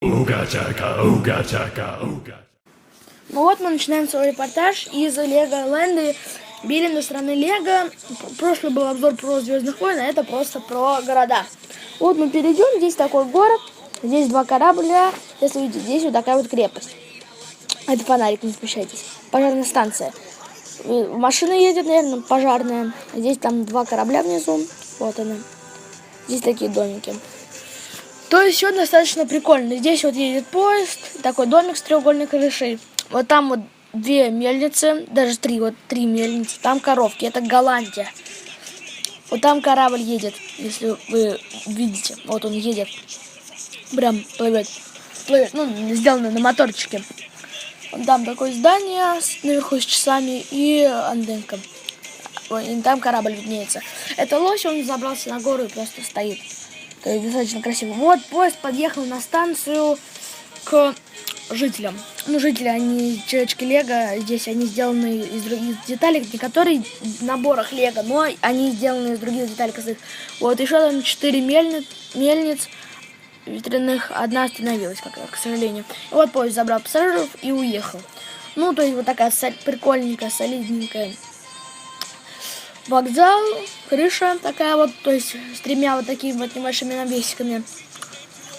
Уга-чака, уга-чака, уга. Ну вот мы начинаем свой репортаж из Лего-ленды Билли страны Лего. Прошлый был обзор про Звездных войн, а это просто про города. Вот мы перейдем, здесь такой город, здесь два корабля, если видите, здесь вот такая вот крепость. Это фонарик, не спущайтесь. Пожарная станция. Машина едет, наверное, пожарная. Здесь там два корабля внизу, вот она. Здесь такие домики. То есть все достаточно прикольно. Здесь вот едет поезд, такой домик с треугольной крышей. Вот там вот две мельницы, даже три мельницы. Там коровки, это Голландия. Вот там корабль едет, если вы видите. Вот он едет. Прям плывет. Ну, сделано на моторчике. Там такое здание наверху с часами и антенка. И там корабль виднеется. Это лось, он забрался на гору и просто стоит. То есть достаточно красиво. Вот поезд подъехал на станцию к жителям. Ну, жители, они человечки Лего. Здесь они сделаны из других деталей, не которые в наборах Лего, но они сделаны из других деталей. Вот еще там 4 мельниц ветряных. Одна остановилась, к сожалению. И вот поезд забрал пассажиров и уехал. Ну, то есть вот такая прикольненькая, солидненькая. Вокзал, крыша такая вот, то есть с тремя вот такими вот небольшими навесиками.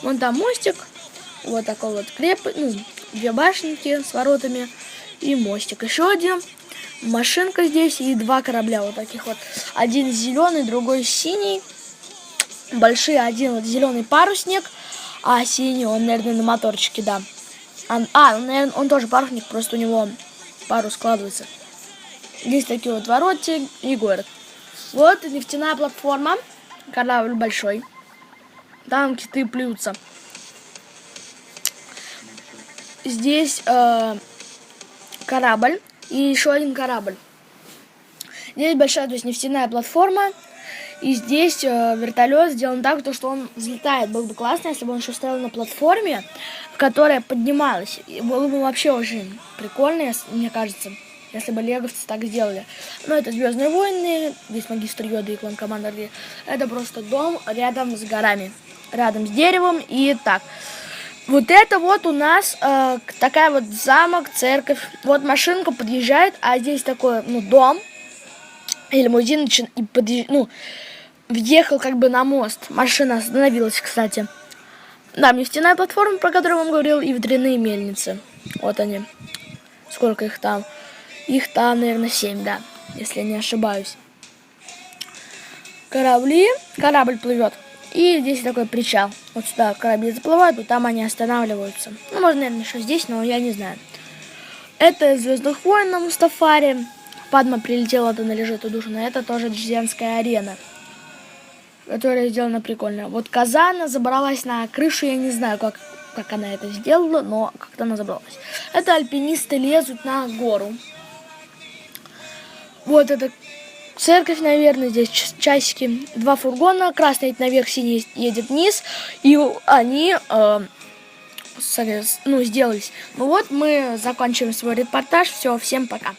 Вон там мостик, вот такой вот две башенки с воротами и мостик. Еще один, машинка здесь и два корабля вот таких вот. Один зеленый, другой синий. Большие, один вот зеленый парусник, а синий он, наверное, на моторчике, да. Наверное, он тоже парусник, просто у него парус складывается. Здесь такие вот ворота и город. Вот нефтяная платформа. Корабль большой. Там киты плюются. Здесь корабль и еще один корабль. Здесь большая, то есть нефтяная платформа. И здесь вертолет сделан так, что он взлетает. Было бы классно, если бы он еще стоял на платформе, которая поднималась. И было бы вообще очень прикольно, мне кажется, если бы леговцы так сделали. Но это Звездные войны, здесь магистр Йода и клан Командер. Это просто дом рядом с горами, рядом с деревом. И так, вот это вот у нас такая вот замок, церковь. Вот машинка подъезжает, а здесь такой, дом и лимузин въехал как бы на мост. Машина остановилась, кстати. Да, нефтяная платформа, про которую я вам говорил, и ветряные мельницы. Вот они. Сколько их там? Их там, наверное, 7, да, если я не ошибаюсь. Корабль плывет. И здесь такой причал. Вот сюда корабли заплывают, вот там они останавливаются. Ну, можно, наверное, еще здесь, но я не знаю. Это из Звездных войн на Мустафаре. Падма прилетела, она лежит у душу. Но это тоже Джизянская арена, которая сделана прикольно. Вот Казана забралась на крышу, я не знаю, как она это сделала, но как-то она забралась. Это альпинисты лезут на гору. Вот это церковь, наверное, здесь часики, два фургона, красный едет наверх, синий едет вниз, и они сделались. Ну вот мы заканчиваем свой репортаж, все, всем пока.